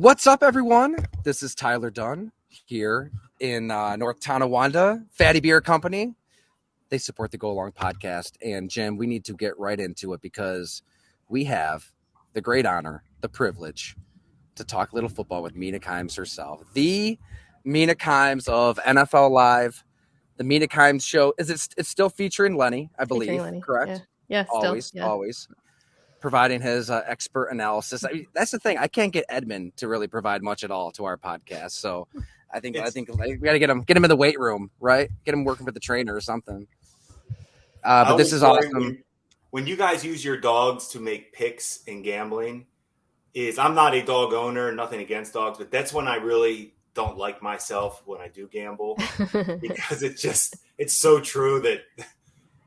What's up, everyone? This is Tyler Dunn here in North Tonawanda, Fatty Beer Company. They support the Go Along podcast. And Jim, we need to get right into it because we have the great honor, the privilege to talk a little football with Mina Kimes herself. The Mina Kimes of NFL Live, the Mina Kimes Show. It's still featuring Lenny, I believe, featuring Lenny. Correct? Yeah, always. Providing his expert analysis. I mean, that's the thing. I can't get Edmund to really provide much at all to our podcast. So I think we got to get him in the weight room, right? Get him working with the trainer or something. But this is awesome. When you guys use your dogs to make picks in gambling, I'm not a dog owner, nothing against dogs, but that's when I really don't like myself when I do gamble because it's so true that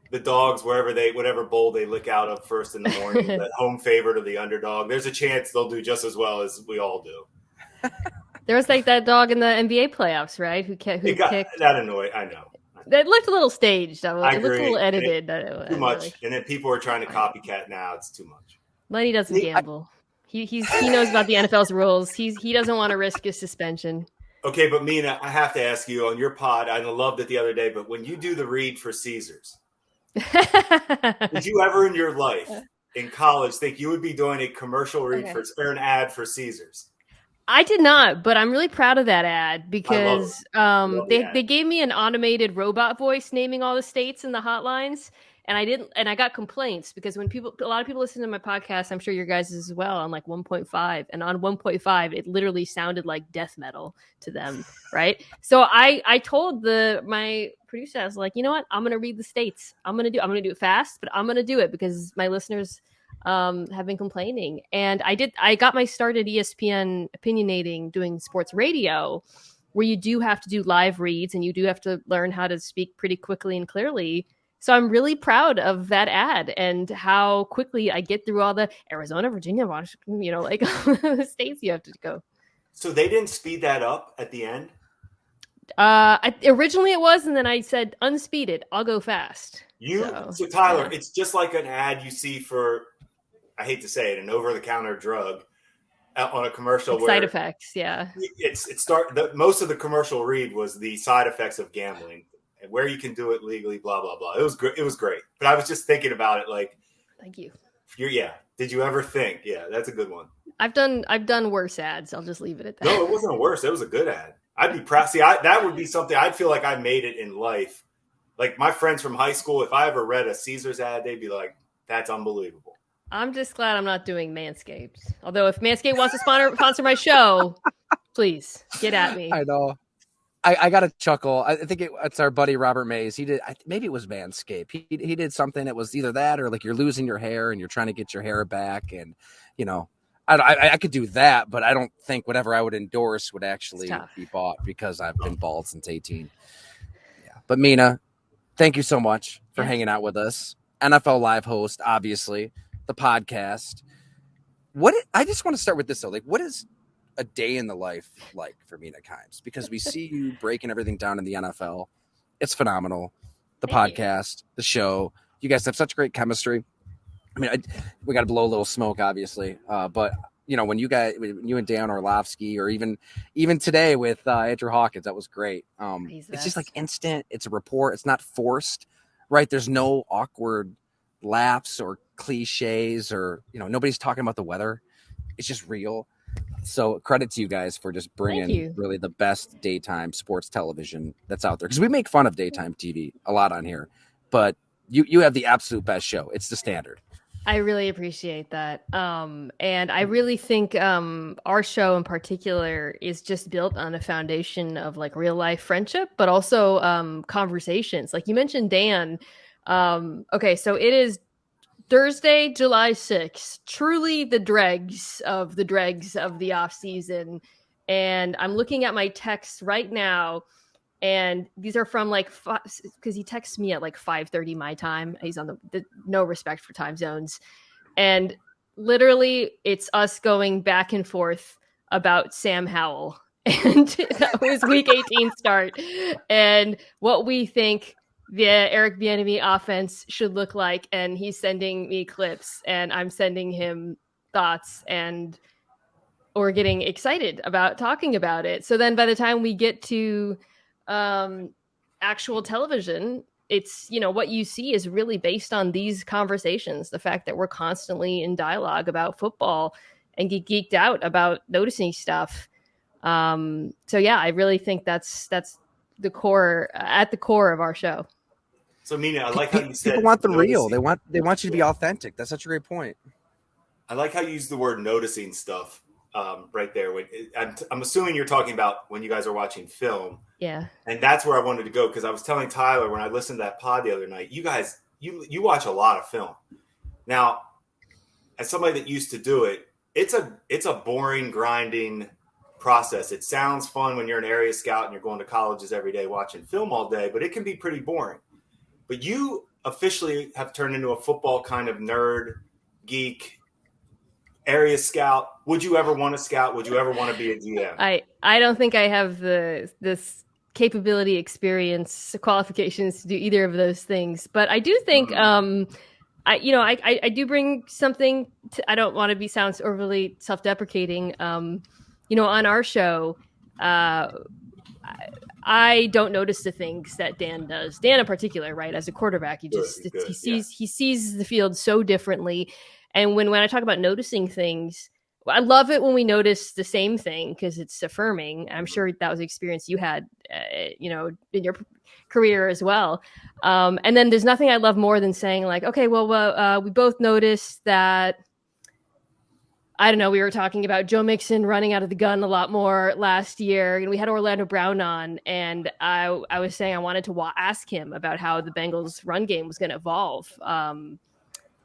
the dogs, whatever bowl they lick out of first in the morning, that home favorite of the underdog, there's a chance they'll do just as well as we all do. There was like that dog in the NBA playoffs, right? Who picked that annoyed. I know. That looked a little staged. It looked a little edited. Too much. And then people are trying to copycat now. It's too much. Lenny doesn't gamble. He knows about the NFL's rules. He doesn't want to risk his suspension. Okay, but Mina, I have to ask you on your pod, I loved it the other day, but when you do the read for Caesars, did you ever in your life in college think you would be doing a commercial read or an ad for Caesars? I did not, but I'm really proud of that ad because they gave me an automated robot voice naming all the states and the hotlines, and I got complaints because when a lot of people listen to my podcast, I'm sure your guys as well, on like 1.5, and on 1.5 it literally sounded like death metal to them, right? So I told my producer, I was like, you know what, I'm gonna read the states. I'm gonna do it fast, but I'm gonna do it because my listeners have been complaining. And I got my start at ESPN opinionating, doing sports radio, where you do have to do live reads and you do have to learn how to speak pretty quickly and clearly. So I'm really proud of that ad and how quickly I get through all the Arizona, Virginia, Washington, like the states you have to go. So they didn't speed that up at the end? Originally it was, and then I said, unspeed it. I'll go fast. So Tyler, It's just like an ad you see for, I hate to say it, an over-the-counter drug on a commercial. Like side effects, yeah. Most of the commercial read was the side effects of gambling and where you can do it legally, blah, blah, blah. It was great. But I was just thinking about it like. Thank you. Did you ever think? Yeah, that's a good one. I've done worse ads. I'll just leave it at that. No, it wasn't worse. It was a good ad. I'd be proud. See, that would be something I'd feel like I made it in life. Like my friends from high school, if I ever read a Caesars ad, they'd be like, that's unbelievable. I'm just glad I'm not doing Manscaped. Although if Manscaped wants to sponsor my show, please get at me. I know. I got a chuckle. I think it's our buddy Robert Mays. He did, maybe it was Manscaped. He did something that was either that or like you're losing your hair and you're trying to get your hair back. And, I could do that, but I don't think whatever I would endorse would actually be bought because I've been bald since 18. Yeah. But Mina, thank you so much for hanging out with us. NFL Live host, obviously, the podcast. I just want to start with this though. Like, what is a day in the life like for Mina Kimes? Because we see you breaking everything down in the NFL. It's phenomenal. The podcast, the show. You guys have such great chemistry. I mean, we got to blow a little smoke, obviously. But when you and Dan Orlovsky, or even today with Andrew Hawkins, that was great. It's just like instant. It's a rapport. It's not forced, right? There's no awkward laughs or cliches, or nobody's talking about the weather. It's just real. So credit to you guys for just bringing really the best daytime sports television that's out there. Because we make fun of daytime TV a lot on here, but you have the absolute best show. It's the standard. I really appreciate that. And I really think our show in particular is just built on a foundation of like real life friendship, but also conversations. Like you mentioned, Dan. Okay, so it is Thursday, July 6th, truly the dregs of the off season. And I'm looking at my texts right now, and these are from because he texts me at like 5:30 my time. He's on the no respect for time zones. And literally it's us going back and forth about Sam Howell. And that was week 18 start. And what we think the Eric Bieniemy offense should look like, and he's sending me clips and I'm sending him thoughts, and or getting excited about talking about it. So then by the time we get to actual television, it's, what you see is really based on these conversations. The fact that we're constantly in dialogue about football and get geeked out about noticing stuff. So yeah, I really think that's the core, at the core of our show. So Mina, I like how you said people want the noticing. real. They want you to be authentic. That's such a great point. I like how you use the word noticing stuff right there. I'm assuming you're talking about when you guys are watching film. Yeah. And that's where I wanted to go, because I was telling Tyler when I listened to that pod the other night, you guys, you watch a lot of film. Now, as somebody that used to do it, it's a boring, grinding process. It sounds fun when you're an area scout and you're going to colleges every day watching film all day, but it can be pretty boring. But you officially have turned into a football kind of nerd, geek, area scout. Would you ever want to scout? Would you ever want to be a GM? I don't think I have this capability, experience, qualifications to do either of those things. But I do think I do bring something I don't want to sounds overly self-deprecating. On our show, I don't notice the things that Dan does. Dan in particular, right? As a quarterback, he sees the field so differently. And when I talk about noticing things, I love it when we notice the same thing because it's affirming. I'm sure that was the experience you had, in your career as well. And then there's nothing I love more than saying like, okay, well, we both noticed that. I don't know. We were talking about Joe Mixon running out of the gun a lot more last year, and we had Orlando Brown on, and I was saying I wanted to ask him about how the Bengals' run game was going to evolve.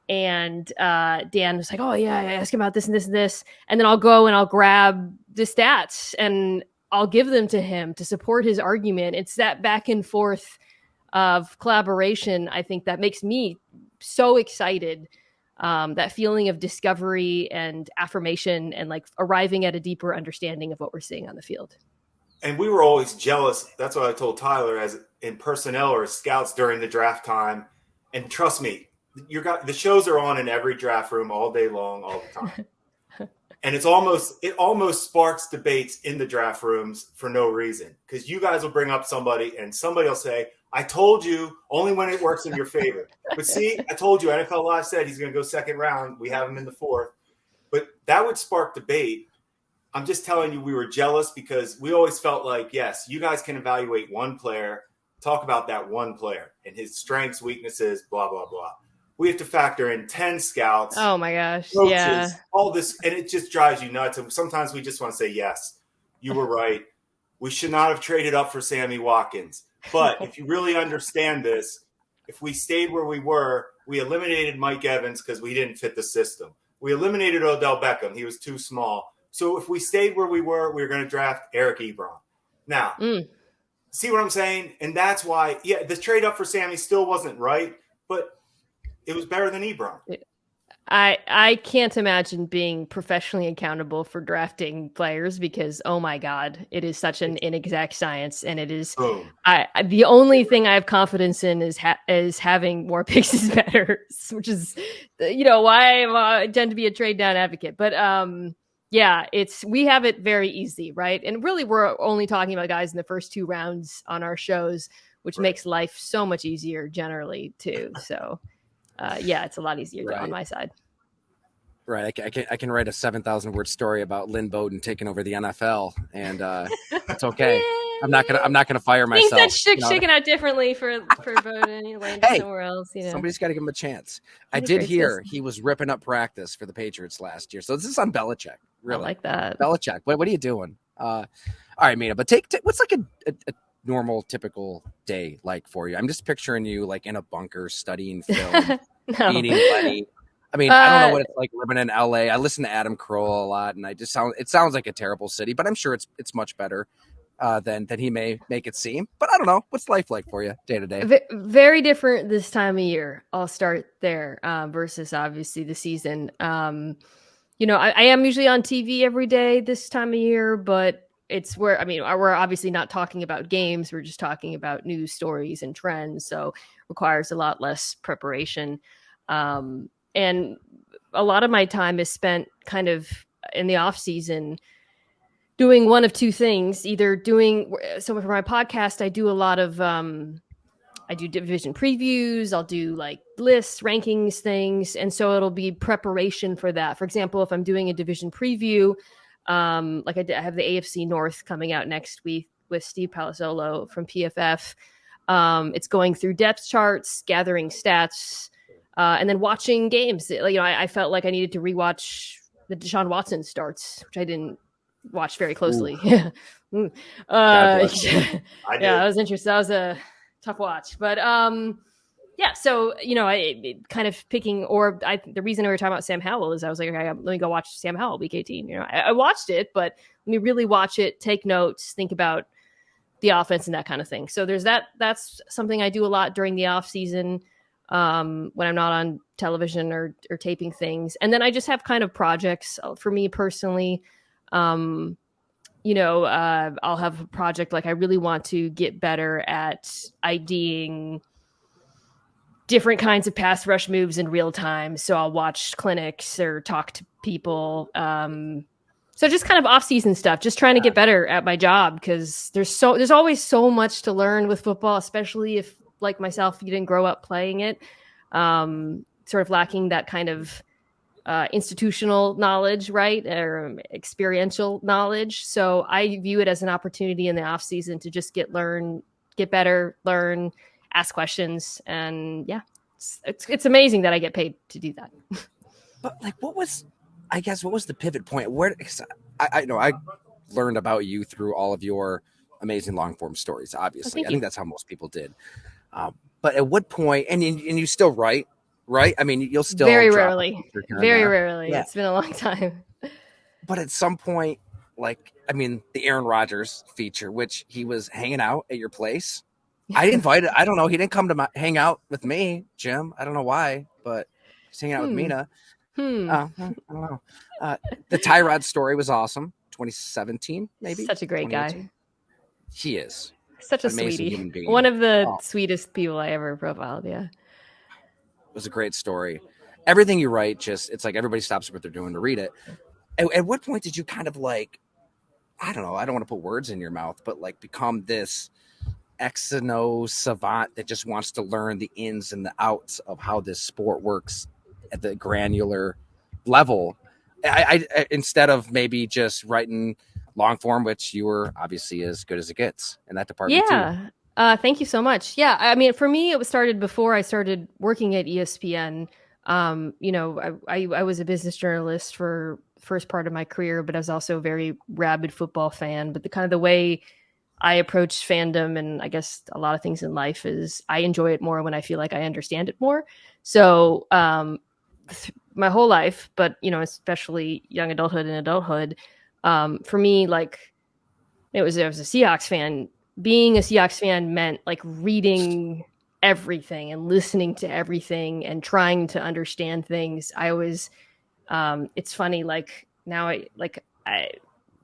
And Dan was like, "Oh yeah, I asked him about this and this and this," and then I'll go and I'll grab the stats and I'll give them to him to support his argument. It's that back and forth of collaboration, I think, that makes me so excited. That feeling of discovery and affirmation and like arriving at a deeper understanding of what we're seeing on the field. And we were always jealous. That's what I told Tyler as in personnel or scouts during the draft time. And trust me, the shows are on in every draft room all day long, all the time. And it almost sparks debates in the draft rooms for no reason. Because you guys will bring up somebody and somebody will say, I told you, only when it works in your favor. But see, I told you, NFL Live said he's going to go second round. We have him in the fourth. But that would spark debate. I'm just telling you, we were jealous because we always felt like, yes, you guys can evaluate one player, talk about that one player and his strengths, weaknesses, blah, blah, blah. We have to factor in 10 scouts. Oh, my gosh. Coaches, yeah. All this. And it just drives you nuts. And sometimes we just want to say, yes, you were right. We should not have traded up for Sammy Watkins. But if you really understand this, if we stayed where we were, we eliminated Mike Evans because we didn't fit the system. We eliminated Odell Beckham. He was too small. So if we stayed where we were going to draft Eric Ebron. Now, see what I'm saying? And that's why, the trade up for Sammy still wasn't right, but it was better than Ebron. I can't imagine being professionally accountable for drafting players because, oh my God, it is such an inexact science. And it is, the only thing I have confidence in is having more picks is better, which is, why I tend to be a trade down advocate. But we have it very easy, right? And really, we're only talking about guys in the first 2 rounds on our shows, which makes life so much easier generally too. So. It's a lot easier on my side. Right. I can write a 7,000 word story about Lynn Bowden taking over the NFL, and it's okay. I'm not gonna fire myself. Things that's shaken out differently for Bowden. He landed somewhere else. Somebody's got to give him a chance. I did hear he was ripping up practice for the Patriots last year, so this is on Belichick. Really, I like that. Belichick. What are you doing? All right, Mina. But what's like a normal, typical day like for you? I'm just picturing you like in a bunker studying film, eating Lenny. I mean, I don't know what it's like living in LA. I listen to Adam Carolla a lot, and it sounds like a terrible city, but I'm sure it's much better than he may make it seem. But I don't know. What's life like for you day to day? Very different this time of year. I'll start there versus obviously the season. I am usually on TV every day this time of year, but it's where, we're obviously not talking about games. We're just talking about news stories and trends. So requires a lot less preparation. And a lot of my time is spent kind of in the off season doing one of two things, either so for my podcast, I do a lot of, I do division previews. I'll do like lists, rankings, things. And so it'll be preparation for that. For example, if I'm doing a division preview, like I have the AFC North coming out next week with Steve Palazzolo from PFF. It's going through depth charts, gathering stats, and then watching games. I felt like I needed to rewatch the Deshaun Watson starts, which I didn't watch very closely. Yeah. I did. That was interesting. That was a tough watch, but so I kind of picking, the reason we were talking about Sam Howell is I was like, okay, let me go watch Sam Howell week 18. I watched it, but let me really watch it, take notes, think about the offense and that kind of thing. So there's that's something I do a lot during the off season, when I'm not on television or taping things. And then I just have kind of projects for me personally. I'll have a project like I really want to get better at IDing different kinds of pass rush moves in real time. So I'll watch clinics or talk to people. So just kind of off-season stuff, just trying to get better at my job, because there's always so much to learn with football, especially if, like myself, you didn't grow up playing it. Sort of lacking that kind of institutional knowledge, right, or experiential knowledge. So I view it as an opportunity in the off season to just get better, learn, ask questions, and it's amazing that I get paid to do that. But like, what was the pivot point? Where I know I learned about you through all of your amazing long form stories. Obviously, I think that's how most people did. But at what point, and you still write, right? I mean, you'll still very rarely. Yeah. It's been a long time. But at some point, like, I mean, the Aaron Rodgers feature, which he was hanging out at your place. I invited. I don't know. He didn't come to hang out with me, Jim. I don't know why, but he's hanging out with Mina. I don't know. The Tyrod story was awesome. 2017, maybe. Such a great guy. He is such a sweetie. One of the sweetest people I ever profiled. Yeah. It was a great story. Everything you write, it's like everybody stops what they're doing to read it. At what point did you kind of like, I don't know, I don't want to put words in your mouth, but like become this X and O savant that just wants to learn the ins and the outs of how this sport works at the granular level? I instead of maybe just writing long form, which you were obviously as good as it gets in that department. Yeah. Thank you so much. Yeah. I mean, for me, it started before I started working at ESPN. I was a business journalist for first part of my career, but I was also a very rabid football fan. But the way I approach fandom, and I guess a lot of things in life, is I enjoy it more when I feel like I understand it more. So my whole life, but especially young adulthood and adulthood, for me, like I was a Seahawks fan. Being a Seahawks fan meant like reading everything and listening to everything and trying to understand things. I always, it's funny, like now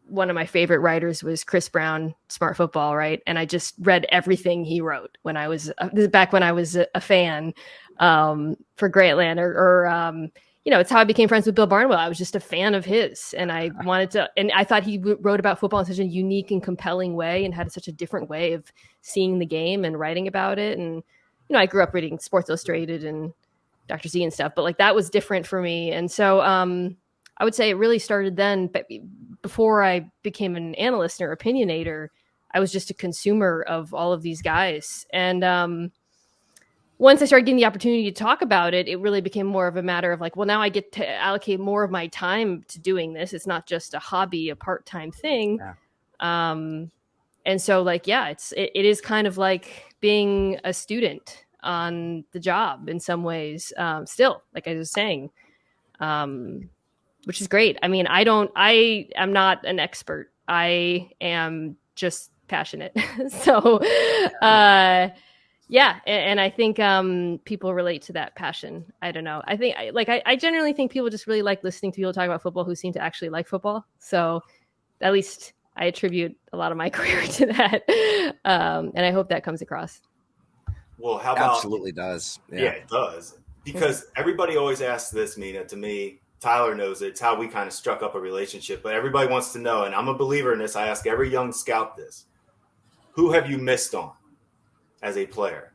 one of my favorite writers was Chris Brown, Smart Football, right? And I just read everything he wrote when I was back when I was a fan for Grantland, or it's how I became friends with Bill Barnwell. I was just a fan of his, and I wanted to, and I thought he wrote about football in such a unique and compelling way, and had such a different way of seeing the game and writing about it. And I grew up reading Sports Illustrated and Dr. Z and stuff, but like that was different for me. And so I would say it really started then. But before I became an analyst or opinionator, I was just a consumer of all of these guys. And once I started getting the opportunity to talk about it, it really became more of a matter of like, well, now I get to allocate more of my time to doing this. It's not just a hobby, a part-time thing. Yeah. And so like, yeah, it is kind of like being a student on the job in some ways, still, like I was saying, which is great. I mean, I am not an expert. I am just passionate. So, yeah. And I think people relate to that passion. I don't know. I think I generally think people just really like listening to people talk about football who seem to actually like football. So at least I attribute a lot of my career to that. And I hope that comes across. Well, how about... Absolutely does. Yeah, it does. Because everybody always asks this, Mina, to me, Tyler knows it. It's how we kind of struck up a relationship. But everybody wants to know, and I'm a believer in this. I ask every young scout this. Who have you missed on as a player?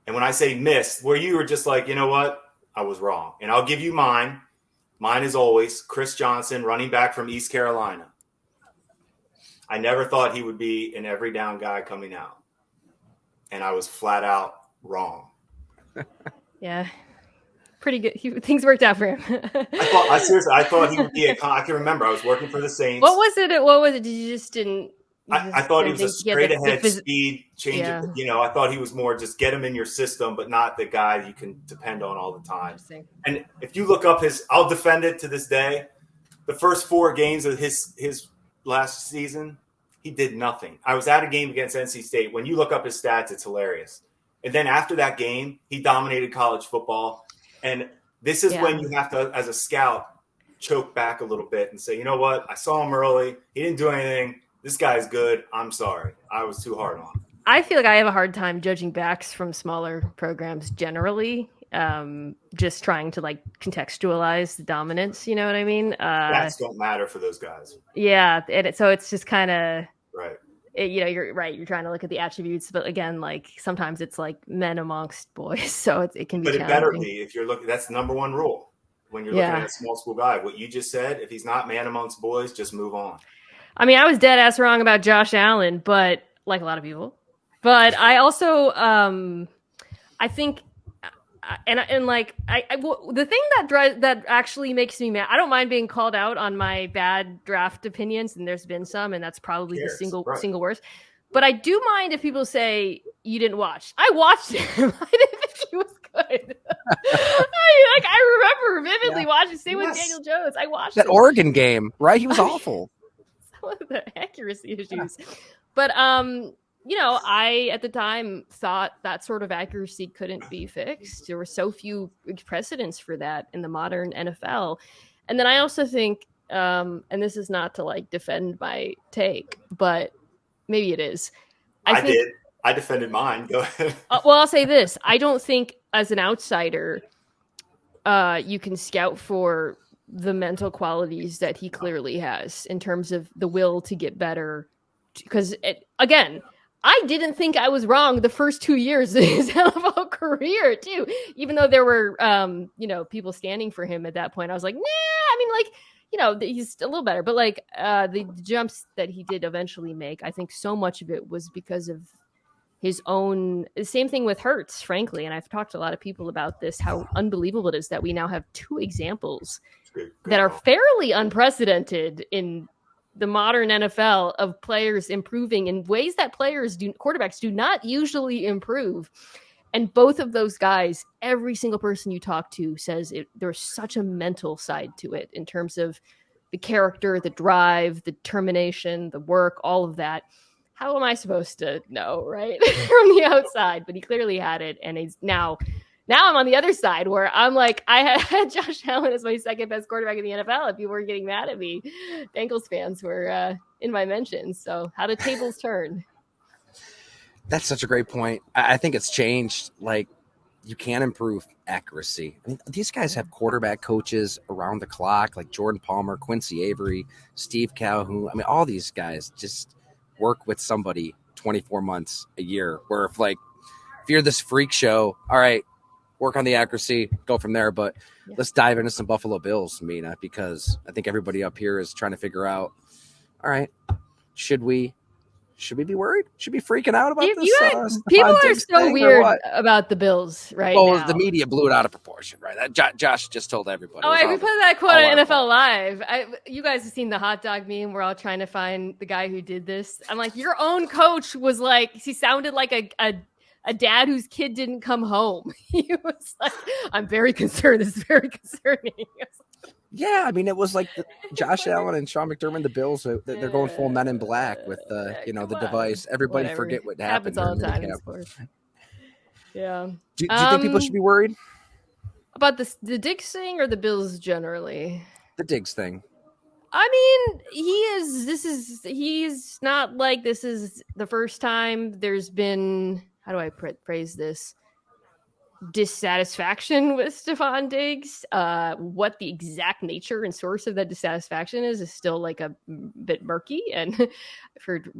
And when I say missed, where you were just like, you know what? I was wrong. And I'll give you mine. Mine is always Chris Johnson, running back from East Carolina. I never thought he would be an every down guy coming out. And I was flat out wrong. Yeah. Pretty good. Things worked out for him. I thought he would be I can remember I was working for the Saints. What was it? Did you just didn't? I thought he was a straight ahead speed change. Yeah. You know, I thought he was more just get him in your system, but not the guy you can depend on all the time. And if you look up I'll defend it to this day. The first 4 games of his last season, he did nothing. I was at a game against NC State. When you look up his stats, it's hilarious. And then after that game, he dominated college football. And this is when you have to, as a scout, choke back a little bit and say, you know what? I saw him early. He didn't do anything. This guy's good. I'm sorry. I was too hard on him. I feel like I have a hard time judging backs from smaller programs generally. Just trying to like contextualize the dominance. You know what I mean? Backs don't matter for those guys. Yeah. So it's just kind of right. You're right. You're trying to look at the attributes, but again, like sometimes it's like men amongst boys. So it can be. But it better be if you're looking. That's the number one rule when you're looking at a small school guy. What you just said, if he's not man amongst boys, just move on. I mean, I was dead ass wrong about Josh Allen, but like a lot of people. But I also, I think, the thing that actually makes me mad. I don't mind being called out on my bad draft opinions, and there's been some, and that's probably the single worst. But I do mind if people say you didn't watch. I watched him. I didn't think he was good. I remember vividly watching. Same with Daniel Jones. I watched that Oregon game, right? He was awful. Some of the accuracy issues, but I at the time thought that sort of accuracy couldn't be fixed. There were so few precedents for that in the modern NFL, and then I also think, and this is not to like defend my take, but maybe it is. I defended mine. Go ahead. Well, I'll say this: I don't think as an outsider, you can scout for the mental qualities that he clearly has in terms of the will to get better. Because again, I didn't think I was wrong the first 2 years of his NFL career too, even though there were, people standing for him at that point. I was like, he's a little better, but like the jumps that he did eventually make, I think so much of it was because of his own. Same thing with Hurts, frankly. And I've talked to a lot of people about this, how unbelievable it is that we now have 2 examples that are fairly unprecedented in the modern NFL of players improving in ways that quarterbacks do not usually improve. And both of those guys, every single person you talk to says there's such a mental side to it in terms of the character, the drive, the determination, the work, all of that. How am I supposed to know, right? From the outside, but he clearly had it. And he's now I'm on the other side where I'm like, I had Josh Allen as my second best quarterback in the NFL. If people were getting mad at me, Bengals fans were in my mentions. So how do tables turn? That's such a great point. I think it's changed. Like, you can improve accuracy. I mean, these guys have quarterback coaches around the clock, like Jordan Palmer, Quincy Avery, Steve Calhoun. I mean, all these guys just work with somebody 24 months a year. Where if you're this freak show, all right, work on the accuracy, go from there. But let's dive into some Buffalo Bills, Mina, because I think everybody up here is trying to figure out, all right, should we be worried? Should we be freaking out about this? People are so weird about the Bills right now. The media blew it out of proportion, right? Josh just told everybody. Oh, we put that quote on NFL Live. You guys have seen the hot dog meme. We're all trying to find the guy who did this. I'm like, your own coach was like, he sounded like a dad whose kid didn't come home. He was like, I'm very concerned. This is very concerning. Yeah, I mean, it was like Josh Allen and Sean McDermott, the Bills, they're going full Men in Black with the device. Everybody forget what happened. Happens all the time in sports. Yeah. Do you think people should be worried? About the Diggs thing or the Bills generally? The Diggs thing. I mean, he's not like this is the first time there's been, how do I phrase this? dissatisfaction with Stefon Diggs. What the exact nature and source of that dissatisfaction is still like a bit murky, and I've heard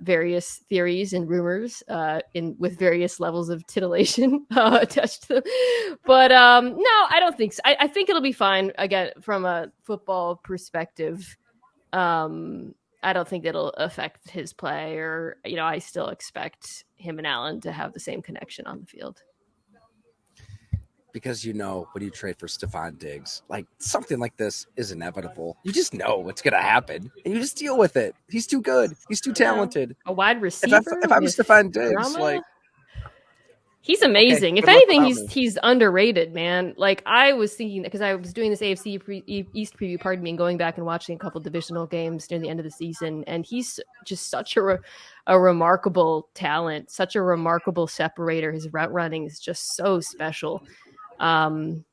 various theories and rumors with various levels of titillation attached to them. But no, I don't think so. I think it'll be fine. Again, from a football perspective, I don't think it'll affect his play, or I still expect him and Allen to have the same connection on the field. Because when you trade for Stefon Diggs, like something like this is inevitable. You just know what's going to happen, and you just deal with it. He's too good. He's too talented. A wide receiver. If I'm Stefon Diggs, drama? He's amazing. Okay, if anything, he's underrated, man. Like I was thinking, because I was doing this AFC East preview, pardon me, and going back and watching a couple divisional games near the end of the season, and he's just such a remarkable talent, such a remarkable separator. His route running is just so special. He's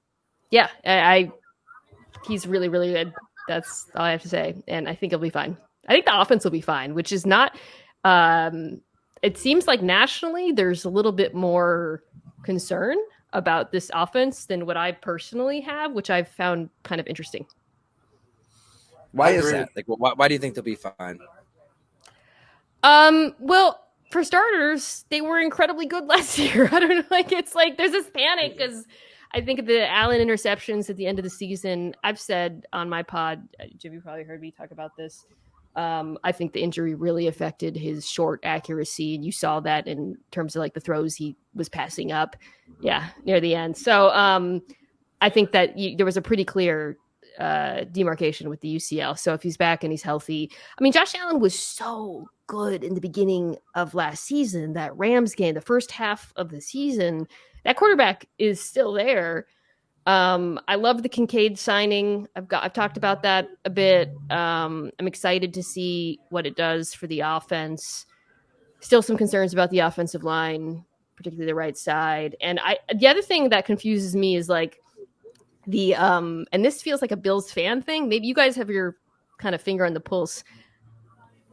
really, really good. That's all I have to say. And I think it'll be fine. I think the offense will be fine, which is not, it seems like nationally there's a little bit more concern about this offense than what I personally have, which I've found kind of interesting. Why is that? Like, why do you think they'll be fine? Well, for starters, they were incredibly good last year. I don't know. Like, it's like there's this panic because I think of the Allen interceptions at the end of the season. I've said on my pod, Jim, you probably heard me talk about this. I think the injury really affected his short accuracy, and you saw that in terms of like the throws he was passing up, near the end. So I think that there was a pretty clear demarcation with the UCL. So if he's back and he's healthy, I mean, Josh Allen was so good in the beginning of last season. That Rams game, the first half of the season, that quarterback is still there. I love the Kincaid signing. I've talked about that a bit. I'm excited to see what it does for the offense. Still some concerns about the offensive line, particularly the right side. And the other thing that confuses me is like and this feels like a Bills fan thing. Maybe you guys have your kind of finger on the pulse.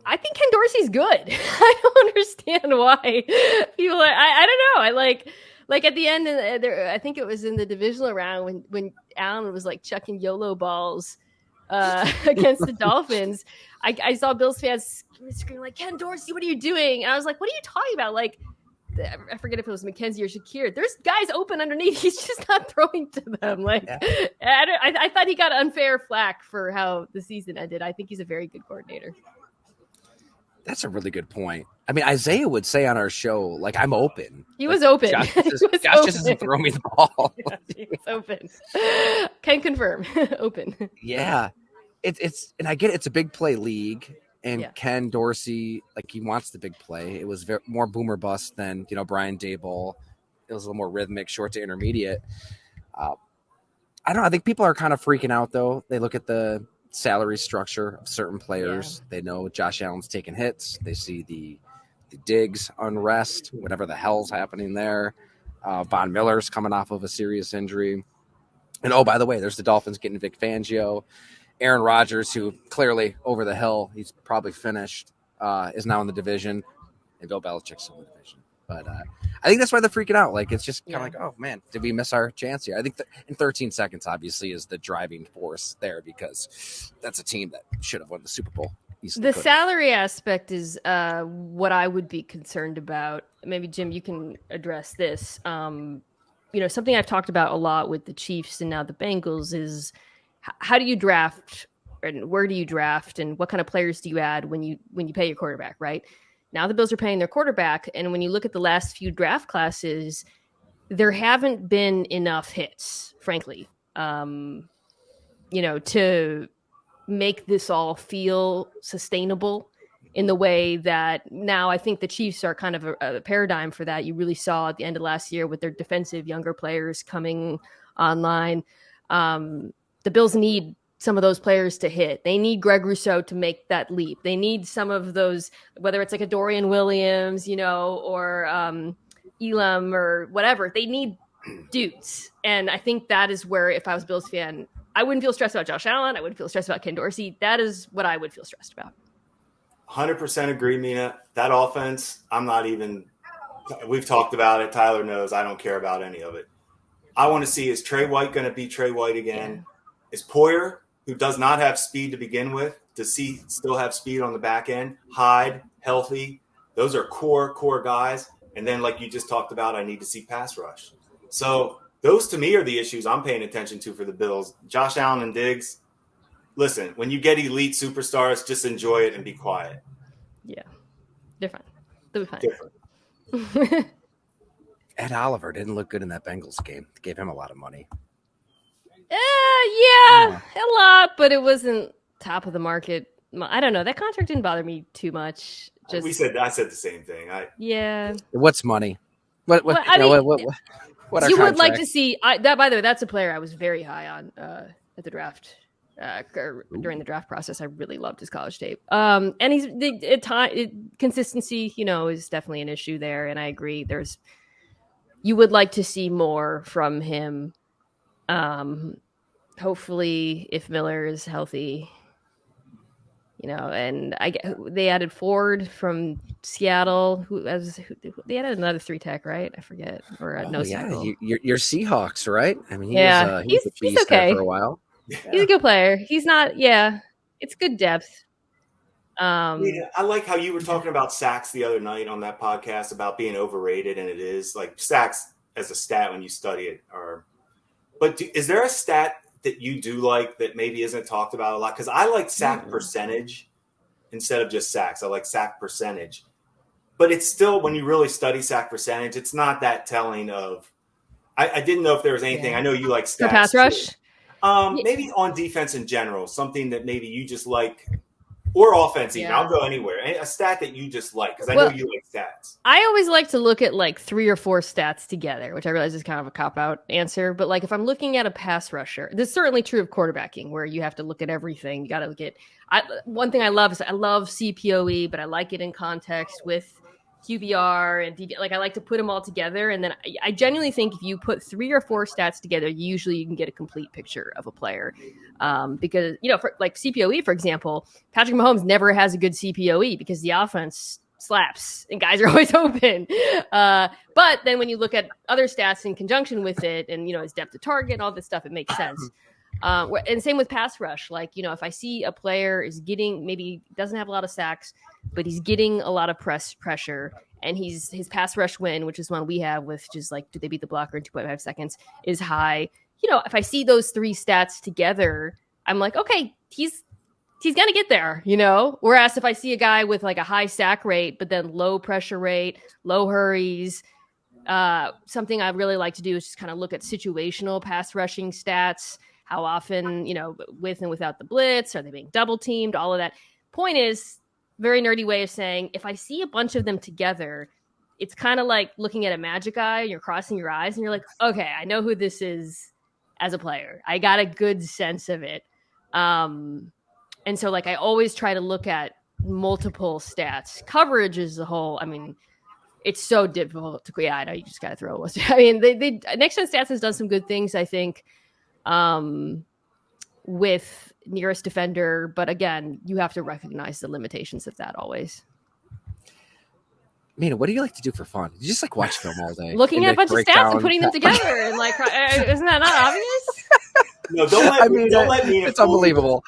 I think Ken Dorsey's good. I don't understand why people are, I don't know. I like at the end, I think it was in the divisional round when Allen was like chucking YOLO balls against the Dolphins. I saw Bills fans screaming like, Ken Dorsey, what are you doing? And I was like, what are you talking about? Like, I forget if it was McKenzie or Shakir. There's guys open underneath. He's just not throwing to them. Like, I thought he got unfair flack for how the season ended. I think he's a very good coordinator. That's a really good point. I mean, Isaiah would say on our show, like, I'm open. He was open. Josh just doesn't throw me the ball. Yes, he was open. Can confirm. Open. Yeah. It's and I get it, it's a big play league. And Ken Dorsey, like, he wants the big play. It was more boomer bust than, Brian Daboll. It was a little more rhythmic, short to intermediate. I don't know. I think people are kind of freaking out, though. They look at the salary structure of certain players. They know Josh Allen's taking hits. They see the Diggs unrest, whatever the hell's happening there. Von Miller's coming off of a serious injury. And, oh, by the way, there's the Dolphins getting Vic Fangio. Aaron Rodgers, who clearly over the hill, he's probably finished, is now in the division. And Bill Belichick's in the division. But I think that's why they're freaking out. Like, it's just kind of like, oh, man, did we miss our chance here? I think in 13 seconds, obviously, is the driving force there because that's a team that should have won the Super Bowl. The salary aspect is what I would be concerned about. Maybe, Jim, you can address this. Something I've talked about a lot with the Chiefs and now the Bengals is how do you draft and where do you draft and what kind of players do you add when you pay your quarterback, right? Now the Bills are paying their quarterback, and when you look at the last few draft classes, there haven't been enough hits, frankly, to make this all feel sustainable in the way that now I think the Chiefs are kind of a paradigm for that. You really saw at the end of last year with their defensive younger players coming online. The Bills need some of those players to hit. They need Greg Rousseau to make that leap. They need some of those, whether it's like a Dorian Williams, or Elam or whatever. They need dudes. And I think that is where, if I was a Bills fan, I wouldn't feel stressed about Josh Allen. I wouldn't feel stressed about Ken Dorsey. That is what I would feel stressed about. 100% agree, Mina. That offense, we've talked about it. Tyler knows I don't care about any of it. I want to see, is Trey White going to be Trey White again? Yeah. Is Poyer, who does not have speed to begin with, does he still have speed on the back end? Hyde, healthy. Those are core guys. And then, like you just talked about, I need to see pass rush. So those, to me, are the issues I'm paying attention to for the Bills. Josh Allen and Diggs, listen, when you get elite superstars, just enjoy it and be quiet. Yeah. They're fine. They'll be fine. Different. Ed Oliver didn't look good in that Bengals game. Gave him a lot of money. Yeah, a lot, but it wasn't top of the market. I don't know. That contract didn't bother me too much. I said the same thing. Yeah. What's money? What you would like to see that. By the way, that's a player I was very high on at the draft. During the draft process, I really loved his college tape. And consistency, is definitely an issue there. And I agree. You would like to see more from him. Hopefully, if Miller is healthy, and they added Ford from Seattle. They added another 3-tech, right? I forget. Or no, yeah, your Seahawks, right? I mean, he's okay for a while. Yeah. He's a good player. He's not. Yeah, it's good depth. I like how you were talking about sacks the other night on that podcast about being overrated, and it is like sacks as a stat when you study it. But is there a stat that you do like that maybe isn't talked about a lot? Because I like sack percentage instead of just sacks. I like sack percentage, but it's still, when you really study sack percentage, it's not that telling of. I didn't know if there was anything. I know you like stats for pass rush. Maybe on defense in general, something that maybe you just like. Or offense, even. I'll go anywhere. A stat that you just like, because I know you like stats. I always like to look at like 3 or 4 stats together, which I realize is kind of a cop-out answer. But like if I'm looking at a pass rusher, this is certainly true of quarterbacking, where you have to look at everything. You got to look at one thing I love is I love CPOE, but I like it in context with QBR and DB. Like I like to put them all together, and then I genuinely think if you put 3 or 4 stats together, usually you can get a complete picture of a player. Because for like CPOE, for example, Patrick Mahomes never has a good CPOE because the offense slaps and guys are always open. But then when you look at other stats in conjunction with it, and his depth of target and all this stuff, it makes sense. And same with pass rush. Like, if I see a player is getting, maybe doesn't have a lot of sacks, but he's getting a lot of pressure, and his pass rush win, which is one we have with just like, do they beat the blocker in 2.5 seconds, is high. If I see those 3 stats together, I'm like, okay, he's going to get there, Whereas if I see a guy with like a high sack rate, but then low pressure rate, low hurries, something I really like to do is just kind of look at situational pass rushing stats. How often, with and without the blitz, are they being double teamed? All of that. Point is, very nerdy way of saying, if I see a bunch of them together, it's kind of like looking at a magic eye, and you're crossing your eyes and you're like, okay, I know who this is as a player. I got a good sense of it. And so like, I always try to look at multiple stats. Coverage is the whole, I mean, it's so difficult to, I know you just got to throw it. I mean, they Next Gen Stats has done some good things, I think, with nearest defender, but again, you have to recognize the limitations of that always. Mina, what do you like to do for fun? You just like watch film all day, looking at a bunch of stats and putting them together, and like, isn't that not obvious? No, don't let Mina. It's unbelievable.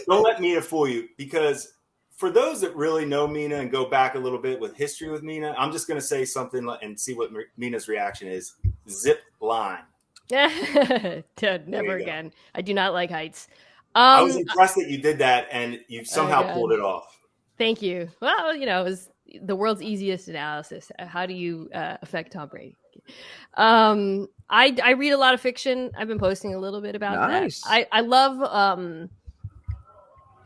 Don't let Mina fool you, because for those that really know Mina and go back a little bit with history with Mina, I'm just going to say something and see what Mina's reaction is. Zip line. Never again. I do not like heights. I was impressed that you did that, and you somehow pulled it off. Thank you. Well, it was the world's easiest analysis. How do you affect Tom Brady? I read a lot of fiction. I've been posting a little bit about that. I love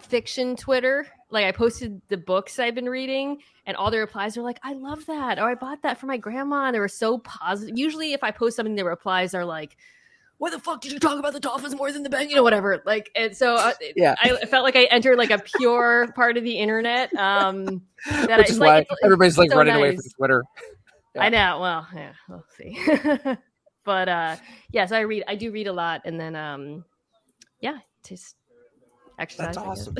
fiction Twitter. Like, I posted the books I've been reading, and all the replies are like, I love that, or I bought that for my grandma, and they were so positive. Usually if I post something, the replies are like, what the fuck did you talk about the Dolphins more than the Bengals? Whatever. Like, and so I felt like I entered like a pure part of the internet. Which is why everybody's like so running away from Twitter. Yeah. I know. Well, yeah, we'll see. But so I do read a lot, and then just exercise. That's awesome.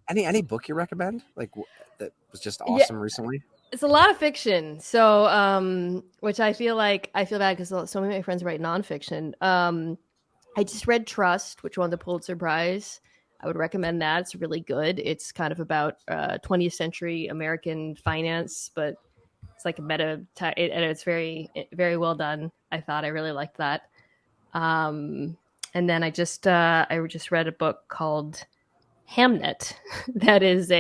Any book you recommend? Like that was just awesome recently? It's a lot of fiction. So, which I feel bad because so many of my friends write nonfiction. I just read Trust, which won the Pulitzer Prize. I would recommend that. It's really good. It's kind of about 20th century American finance, but it's like a and it's very, very well done. I really liked that. And then I just read a book called Hamnet. That is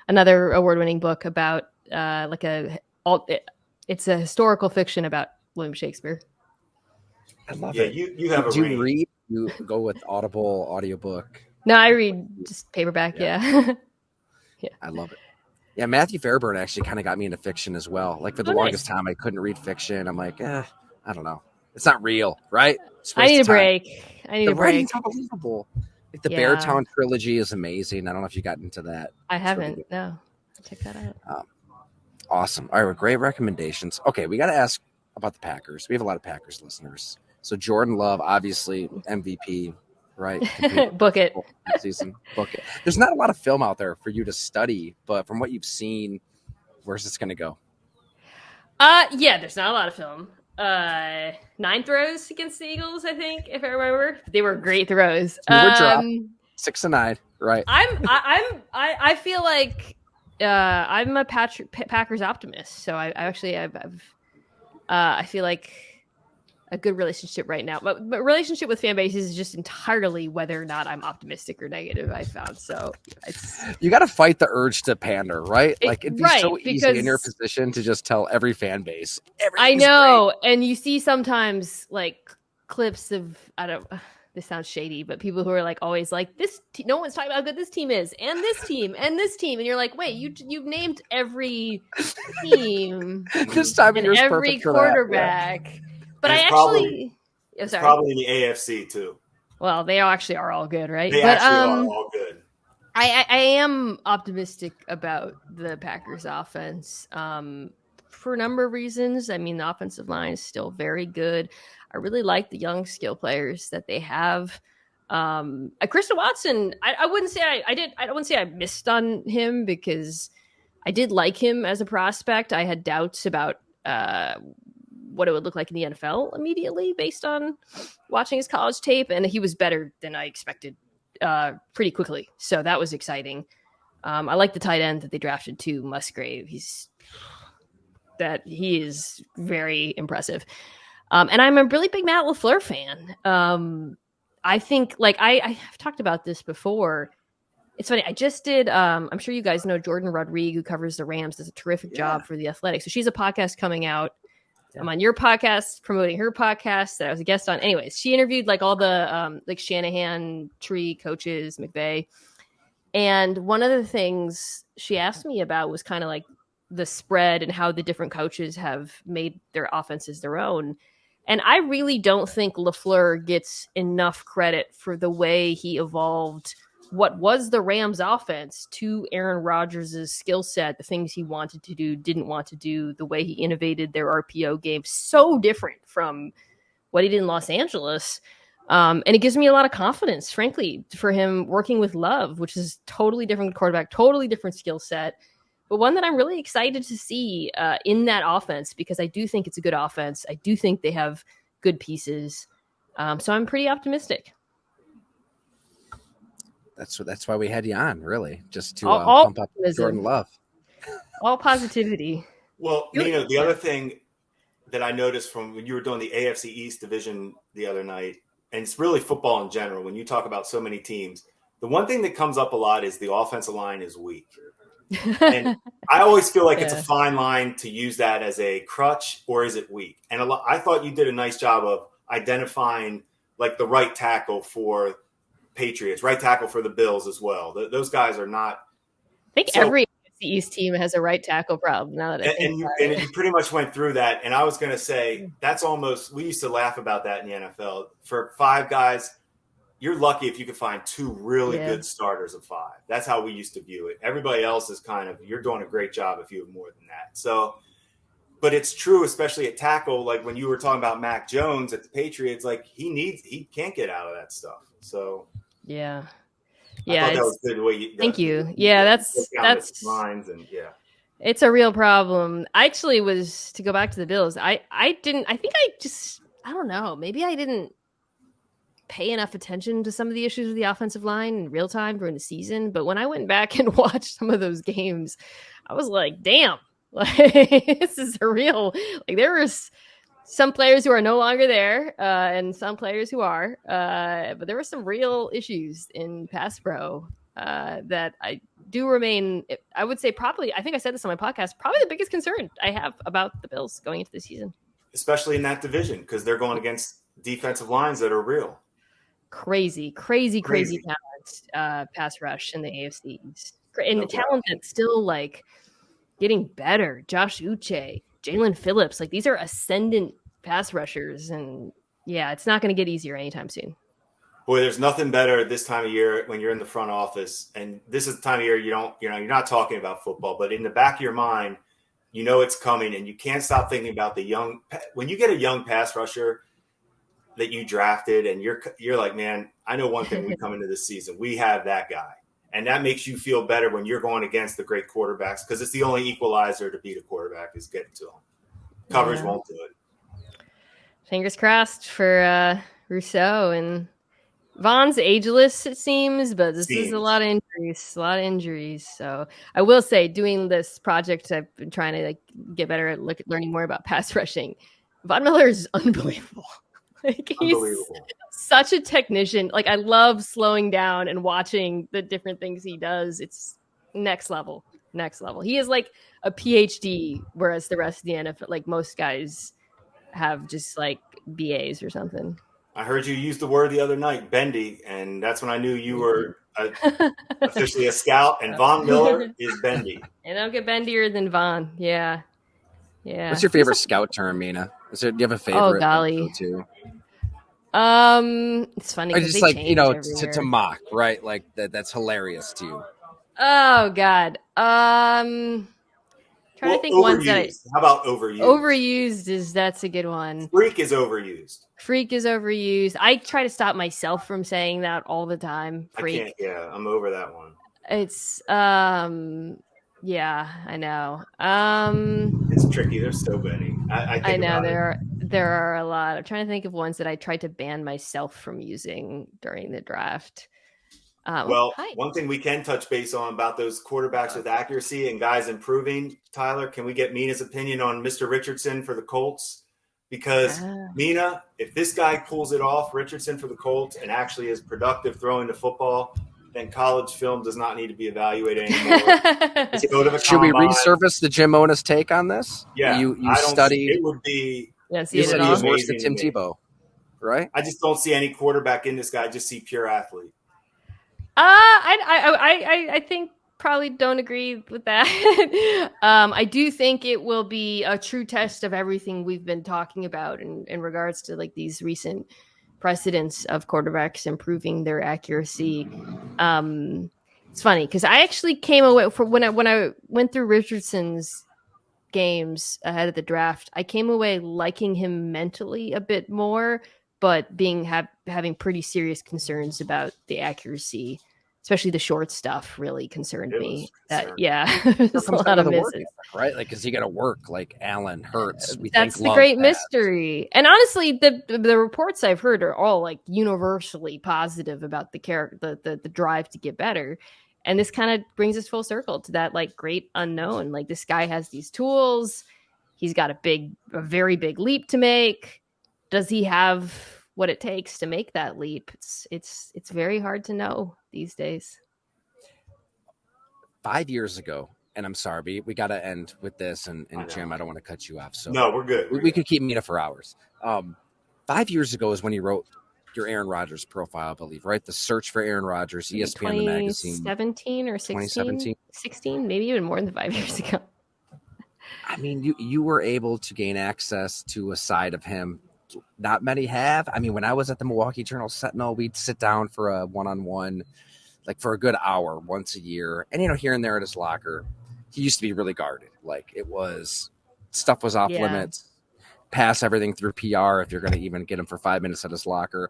another award-winning book about it's a historical fiction about William Shakespeare. I love it. You have do you read? You go with Audible audiobook? No, I read just paperback. Yeah. Yeah. I love it. Yeah, Matthew Fairburn actually kind of got me into fiction as well. Like for the longest time, I couldn't read fiction. I'm like, I don't know. It's not real, right? I need a break. The writing's unbelievable. Like the Beartown trilogy is amazing. I don't know if you got into that. I haven't. Really no. Check that out. Awesome. All right, great recommendations. Okay, we got to ask about the Packers. We have a lot of Packers listeners. So Jordan Love, obviously MVP, right? Book it. Season. Book it. There's not a lot of film out there for you to study, but from what you've seen, where's this going to go? Yeah, there's not a lot of film. 9 throws against the Eagles, I think, if I remember. They were great throws. Drop, 6 of 9, right? I feel like I'm a Packers optimist, so I feel like a good relationship right now. But relationship with fan bases is just entirely whether or not I'm optimistic or negative, I found. So you got to fight the urge to pander, right? Like it'd be so easy in your position to just tell every fan base. I know. Great. And you see sometimes like clips of, this sounds shady, but people who are like always like no one's talking about how good this team is and this team and this team. And you're like, wait, you've named every team this time and every quarterback. Yeah. But it's probably in the AFC too. Well, they actually are all good, right? They are all good. I am optimistic about the Packers offense for a number of reasons. I mean, the offensive line is still very good. I really like the young skill players that they have. Christian Watson, I wouldn't say I wouldn't say I missed on him because I did like him as a prospect. I had doubts about what it would look like in the NFL immediately based on watching his college tape. And he was better than I expected pretty quickly. So that was exciting. I like the tight end that they drafted too, Musgrave. He is very impressive. And I'm a really big Matt LaFleur fan. I think I've talked about this before. It's funny. I just did. I'm sure you guys know Jordan Rodriguez, who covers the Rams, does a terrific job for The Athletic. So she's a podcast coming out. Yeah. I'm on your podcast, promoting her podcast that I was a guest on. Anyways, she interviewed like all the like Shanahan tree coaches, McVay. And one of the things she asked me about was kind of like the spread and how the different coaches have made their offenses their own. And I really don't think LaFleur gets enough credit for the way he evolved what was the Rams offense to Aaron Rodgers' skill set, the things he wanted to do, didn't want to do, the way he innovated their RPO game, so different from what he did in Los Angeles. And it gives me a lot of confidence, frankly, for him working with Love, which is totally different quarterback, totally different skill set, but one that I'm really excited to see in that offense because I do think it's a good offense. I do think they have good pieces. So I'm pretty optimistic. That's why we had you on, really, just to pump up Jordan Love. All positivity. Well, Mina, the other thing that I noticed from when you were doing the AFC East division the other night, and it's really football in general, when you talk about so many teams, the one thing that comes up a lot is the offensive line is weak. And I always feel like it's a fine line to use that as a crutch, or is it weak? And I thought you did a nice job of identifying like the right tackle for Patriots, right tackle for the Bills as well. Those guys are not. I think every East team has a right tackle problem now that I think and you pretty much went through that. And I was going to say that's almost. We used to laugh about that in the NFL. For 5 guys, you're lucky if you could find 2 really good starters of 5. That's how we used to view it. Everybody else is kind of you're doing a great job if you have more than that. So, but it's true, especially at tackle. Like when you were talking about Mac Jones at the Patriots, like he can't get out of that stuff. So. Yeah. I thought that was good way. Thank you. Yeah, that's lines and It's a real problem. I actually was, to go back to the Bills, I don't know. Maybe I didn't pay enough attention to some of the issues with the offensive line in real time during the season. But when I went back and watched some of those games, I was like, damn, like this is a real, like there was some players who are no longer there and some players who are, but there were some real issues in pass pro that I do remain, I would say probably, I think I said this on my podcast, probably the biggest concern I have about the Bills going into the season. Especially in that division, because they're going against defensive lines that are real. Crazy talent, pass rush in the AFC. And the talent that's still like getting better. Josh Uche, Jalen Phillips, like these are ascendant pass rushers, and yeah, it's not going to get easier anytime soon. Boy, there's nothing better this time of year when you're in the front office, and this is the time of year you're not talking about football, but in the back of your mind, you know it's coming, and you can't stop thinking about when you get a young pass rusher that you drafted, and you're like, man, I know one thing we come into this season, we have that guy. And that makes you feel better when you're going against the great quarterbacks, because it's the only equalizer to beat a quarterback is getting to them. Coverage won't do it. Fingers crossed for Rousseau. And Vaughn's ageless, it seems, but this is a lot of injuries. So I will say, doing this project, I've been trying to like get better at learning more about pass rushing. Von Miller is unbelievable. Like he's such a technician. Like I love slowing down and watching the different things he does. It's next level. He is like a PhD, whereas the rest of the NFL, like most guys, have just like BAs or something. I heard you use the word the other night, bendy, and that's when I knew you were officially a scout. And Von Miller is bendy. And I'll get bendier than Von. Yeah. What's your favorite scout term, Mina? Do you have a favorite? Oh golly. It's funny. Or just like to mock, right? Like that's hilarious to you. Oh God. Trying to think ones that. How about overused? Overused that's a good one. Freak is overused. I try to stop myself from saying that all the time. Freak. I can't. Yeah, I'm over that one. It's yeah, I know. It's tricky. There's so many. I know there are a lot. I'm trying to think of ones that I tried to ban myself from using during the draft. One thing we can touch base on about those quarterbacks with accuracy and guys improving, Tyler, can we get Mina's opinion on Mr. Richardson for the Colts? Because Mina, if this guy pulls it off, Richardson for the Colts, and actually is productive throwing the football, then college film does not need to be evaluated anymore. Should we resurface the Jim Onis take on this? Yeah, you studied. It would be. You said he was worse than Tim Tebow, right? I just don't see any quarterback in this guy. I just see pure athlete. I think probably don't agree with that. I do think it will be a true test of everything we've been talking about in regards to like these recent precedents of quarterbacks improving their accuracy. It's funny because I actually came away from when I went through Richardson's games ahead of the draft, I came away liking him mentally a bit more, but having pretty serious concerns about the accuracy, especially the short stuff, really concerned me. There's a lot of misses, right? Like, because you got to work like Allen, Hurts. That's the great mystery. And honestly, the reports I've heard are all like universally positive about the the drive to get better. And this kind of brings us full circle to that like great unknown. Like this guy has these tools. He's got a very big leap to make. Does he have what it takes to make that leap? It's very hard to know these days. 5 years ago, and I'm sorry, we got to end with this. And Jim, I don't want to cut you off. So no, we're good. We could keep Mina for hours. 5 years ago is when he wrote your Aaron Rodgers profile, I believe, right? The search for Aaron Rodgers, ESPN the magazine. 2017 or 16? 16, maybe even more than 5 years ago. I mean, you were able to gain access to a side of him not many have. I mean, when I was at the Milwaukee Journal Sentinel, we'd sit down for a one-on-one, like for a good hour once a year. And, here and there at his locker, he used to be really guarded. Like stuff was off limits. Pass everything through PR if you're going to even get him for 5 minutes at his locker.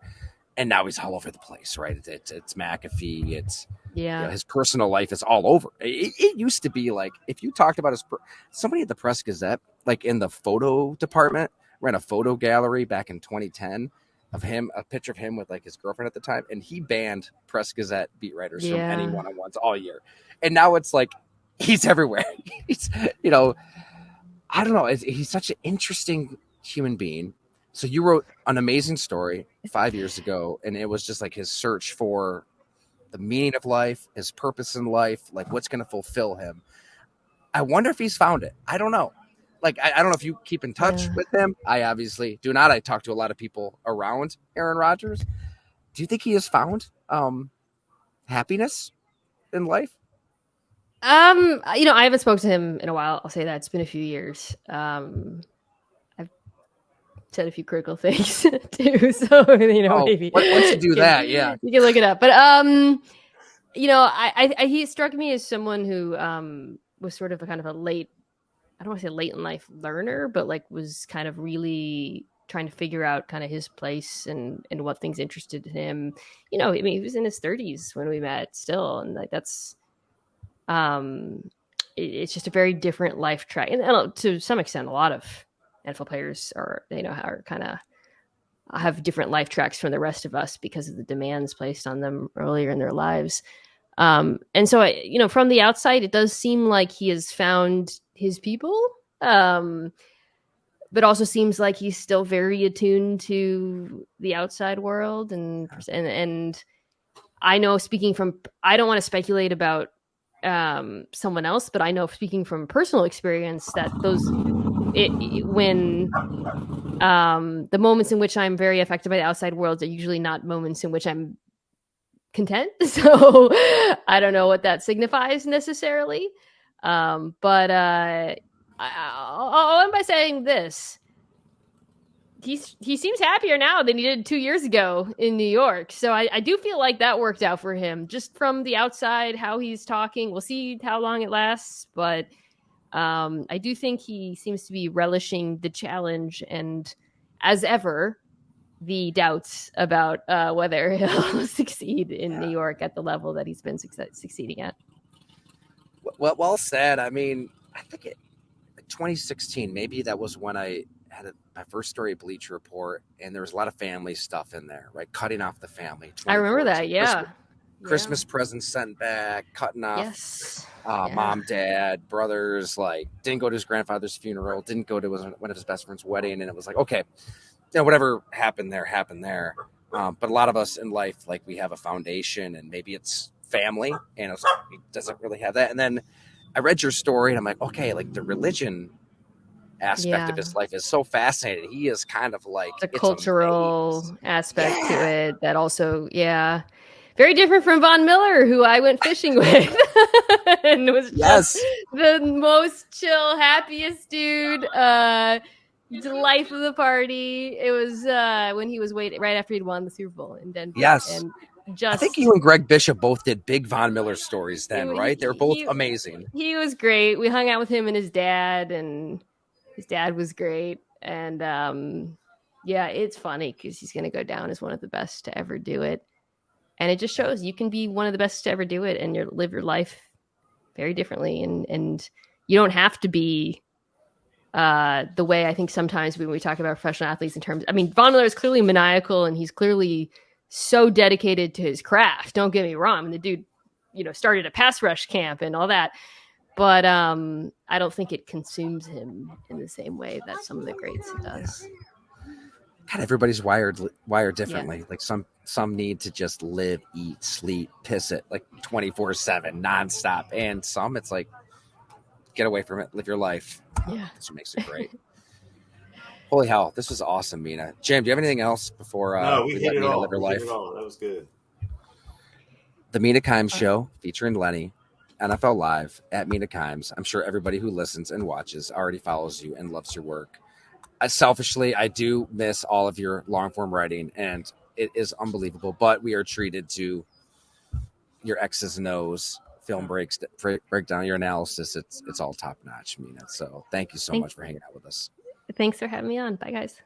And now he's all over the place, right? It's McAfee. It's his personal life is all over. It used to be like if you talked about somebody at the Press Gazette, like in the photo department, ran a photo gallery back in 2010 of him, a picture of him with like his girlfriend at the time, and he banned Press Gazette beat writers from any one-on-ones all year. And now it's like he's everywhere. He's, I don't know. He's such an interesting human being. So you wrote an amazing story 5 years ago, and it was just like his search for the meaning of life, his purpose in life, like what's going to fulfill him. I wonder if he's found it. I don't know. Like, I don't know if you keep in touch with him. I obviously do not. I talk to a lot of people around Aaron Rodgers. Do you think he has found happiness in life? I haven't spoken to him in a while. I'll say that it's been a few years. I've said a few critical things too. So, maybe once you do that, you can look it up. But, he struck me as someone who was sort of a kind of a late, I don't want to say late in life learner, but like was kind of really trying to figure out kind of his place and what things interested him. He was in his 30s when we met still. And like, that's, it's just a very different life track. And to some extent, a lot of NFL players are kind of have different life tracks from the rest of us because of the demands placed on them earlier in their lives. And so, from the outside, it does seem like he has found his people, but also seems like he's still very attuned to the outside world. And I know, I don't want to speculate about someone else, but I know, speaking from personal experience, that when the moments in which I'm very affected by the outside world are usually not moments in which I'm content. So I don't know what that signifies necessarily. But I'll end by saying this. He seems happier now than he did 2 years ago in New York. So I do feel like that worked out for him. Just from the outside, how he's talking, we'll see how long it lasts. But I do think he seems to be relishing the challenge, and as ever, the doubts about whether he'll succeed in New York at the level that he's been succeeding at. Well said. I mean, I think 2016, maybe that was when I had my first story at Bleacher Report, and there was a lot of family stuff in there, right? Cutting off the family. I remember that, yeah. Christmas presents sent back, cutting off mom, dad, brothers, like didn't go to his grandfather's funeral, didn't go to one of his best friend's wedding, and it was like, okay, whatever happened there. But a lot of us in life, like we have a foundation, and maybe it's family, and he doesn't really have that. And then I read your story, and I'm like, okay, like the religion aspect of his life is so fascinating. He is kind of like the cultural aspect to it that also, very different from Von Miller, who I went fishing with and was just the most chill, happiest dude. The life of the party. It was when he was waiting right after he'd won the Super Bowl in Denver. Yes. And I think you and Greg Bishop both did big Von Miller stories then, right? They were both amazing. He was great. We hung out with him and his dad, and his dad was great. And it's funny because he's going to go down as one of the best to ever do it. And it just shows you can be one of the best to ever do it and live your life very differently. And you don't have to be the way I think sometimes when we talk about professional athletes in terms, I mean, Von Miller is clearly maniacal and he's clearly so dedicated to his craft. Don't get me wrong. I mean, the dude, started a pass rush camp and all that, but I don't think it consumes him in the same way that some of the greats does. God, everybody's wired differently. Like some need to just live, eat, sleep, piss it like 24/7 nonstop. And some it's like, get away from it, live your life. That's what makes it great. Holy hell, this was awesome, Mina. Jim, do you have anything else before we hit it Mina all. live her life? Hit it all. That was good. The Mina Kimes Show featuring Lenny, NFL Live at Mina Kimes. I'm sure everybody who listens and watches already follows you and loves your work. Selfishly, I do miss all of your long form writing, and it is unbelievable. But we are treated to your X's and O's, film breakdown, your analysis. It's all top notch, Mina. So thank you so much for hanging out with us. Thanks for having me on. Bye, guys.